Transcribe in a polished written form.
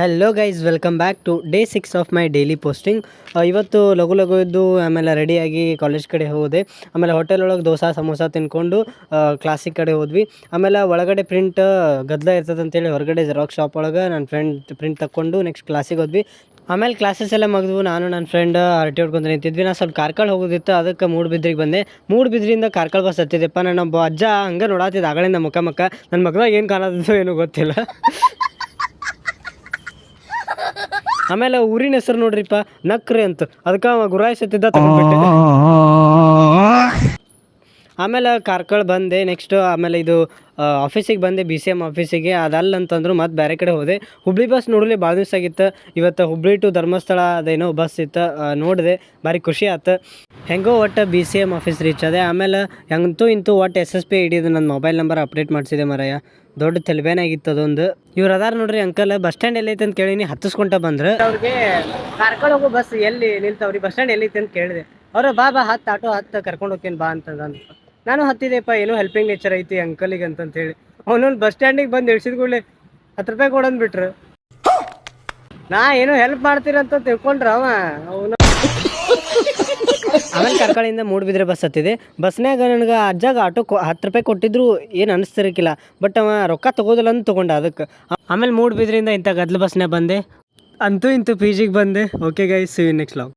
Hello guys, welcome back to day 6 of my daily posting. ಇವತ್ತು ಲಘು ಇದ್ದು ಆಮೇಲೆ ರೆಡಿಯಾಗಿ ಕಾಲೇಜ್ ಕಡೆ ಹೋದೆ. ಆಮೇಲೆ ಹೋಟೆಲ್ ಒಳಗೆ ದೋಸೆ ಸಮೋಸ ತಿನ್ಕೊಂಡು ಕ್ಲಾಸಿಗೆ ಕಡೆ ಹೋದ್ವಿ. ಆಮೇಲೆ ಒಳಗಡೆ ಪ್ರಿಂಟ್ ಗದ್ದಲ ಇರ್ತದೆ ಅಂತೇಳಿ ಹೊರಗಡೆ ಜೆರಾಕ್ಸ್ ಶಾಪ್ ಒಳಗೆ ನನ್ನ ಫ್ರೆಂಡ್ ಪ್ರಿಂಟ್ ತಗೊಂಡು ನೆಕ್ಸ್ಟ್ ಕ್ಲಾಸಿಗೆ ಹೋದ್ವಿ. ಆಮೇಲೆ ಕ್ಲಾಸಸ್ ಎಲ್ಲ ಮುಗಿದ್ವು. ನಾನು ನನ್ನ ಫ್ರೆಂಡ್ ಹರಟೆ ಹೊಡ್ಕೊಂಡು ನಿಂತಿದ್ವಿ. ನಾನು ಸ್ವಲ್ಪ ಕಾರ್ಕಳ ಹೋಗೋದಿತ್ತು, ಅದಕ್ಕೆ ಮೂಡುಬಿದ್ರಿಗೆ ಬಂದೆ. ಮೂಡುಬಿದ್ರಿಂದ ಕಾರ್ಕಳ ಬಸ್ ಹತ್ತಿದ್ದೆಪ್ಪ. ನನ್ನ ಒಬ್ಬ ಅಜ್ಜ ಹಂಗೆ ನೋಡಾತಿದ್ದ ಆಗಳಿಂದ ಮುಖ ನನ್ನ ಮಗದಾಗ ಏನು ಕಾಣೋದು ಏನೂ ಗೊತ್ತಿಲ್ಲ. ಆಮೇಲೆ ಊರಿನ ಹೆಸರು ನೋಡ್ರಿಪ್ಪ, ನಕ್ರಿ ಅಂತ. ಅದಕ್ಕೆ ಗುರಾಯಿಸತ್ತಿದ್ದ ತಗೊಂಡ್ಬಿಟ್ಟೆ. ಆಮೇಲೆ ಕಾರ್ಕಳ ಬಂದೆ. ನೆಕ್ಸ್ಟ್ ಆಮೇಲೆ ಇದು ಆಫೀಸಿಗೆ ಬಂದೆ, BCM ಆಫೀಸಿಗೆ. ಅದಲ್ಲ ಅಂತಂದ್ರು ಮತ್ತು ಬೇರೆ ಕಡೆ ಹೋದೆ. ಹುಬ್ಳಿ ಬಸ್ ನೋಡಲಿ ಭಾಳ ದಿವಸ ಆಗಿತ್ತು. ಇವತ್ತು ಹುಬ್ಳಿ ಟು ಧರ್ಮಸ್ಥಳ ಅದೇನೋ ಬಸ್ ಇತ್ತು, ನೋಡಿದೆ, ಭಾರಿ ಖುಷಿ ಆಯ್ತು. ಹೆಂಗೋ ಒಟ್ಟು BCM ಆಫೀಸ್ ರೀಚ್ ಅದೆ. ಆಮೇಲೆ ಹೆಂಗಂತೂ ಇಂತೂ ಒಟ್ಟು SSP ಹಿಡಿದು ನನ್ನ ಮೊಬೈಲ್ ನಂಬರ್ ಅಪ್ಡೇಟ್ ಮಾಡಿಸಿದೆ ಮರಯ್ಯ. ದೊಡ್ಡ ತಲೆಬೇನಾಗಿತ್ತು ಅದೊಂದು. ಇವ್ರು ಅದಾರ ನೋಡ್ರಿ ಅಂಕಲ್. ಬಸ್ ಸ್ಟ್ಯಾಂಡ್ ಎಲ್ಲೈತೆ ಅಂತ ಕೇಳೀನಿ, ಹತ್ತಿಸ್ಕೊಂತ ಬಂದ್ರೆ ಅವ್ರಿಗೆ ಕಾರ್ಕಳ ಹೋಗೋ ಬಸ್ ಎಲ್ಲಿ ನಿಲ್ತಾವ್ರಿ, ಬಸ್ ಸ್ಟ್ಯಾಂಡ್ ಎಲ್ಲೈತೆ ಅಂತ ಕೇಳಿದೆ. ಅವ್ರು ಬಾ ಹತ್ತು ಆಟೋ ಹತ್ತು ಕರ್ಕೊಂಡು ಹೋಗ್ತೀನಿ ಬಾ ಅಂತಂದ. ನಾನು ಹತ್ತಿದೆಪ್ಪ, ಏನೋ ಹೆಲ್ಪಿಂಗ್ ನೇಚರ್ ಐತಿ ಅಂಕಲಿಗೆ ಅಂತಂತೇಳಿ. ಅವನೊಂದು ಬಸ್ ಸ್ಟ್ಯಾಂಡಿಗೆ ಬಂದು ಇಳಿಸಿದ ಕೂಡಲೇ 10 ರೂಪಾಯಿ ಕೊಡಂದ್ಬಿಟ್ರು. ನಾ ಏನೋ ಹೆಲ್ಪ್ ಮಾಡ್ತೀರಂತ ತಿಳ್ಕೊಂಡ್ರ ಅವನು. ಆಮೇಲೆ ಕಾರ್ಕಳಿಂದ ಮೂಡುಬಿದ್ರೆ ಬಸ್ ಹತ್ತಿದೆ. ಬಸ್ನಾಗ ನನಗೆ ಅಜ್ಜಾಗ ಆಟೋ 10 ರೂಪಾಯಿ ಕೊಟ್ಟಿದ್ರು ಏನು ಅನಿಸ್ತಿರಕ್ಕಿಲ್ಲ. ಬಟ್ ಅವ ರೊಕ್ಕ ತೊಗೋದಿಲ್ಲ ಅಂತ ತೊಗೊಂಡ ಅದಕ್ಕೆ. ಆಮೇಲೆ ಮೂಡುಬಿದ್ರಿಂದ ಇಂಥ ಗದ್ದಲ ಬಸ್ನಾಗ ಬಂದೆ. ಅಂತೂ ಇಂತೂ PGಗೆ ಬಂದೆ. Okay guys, see you next vlog.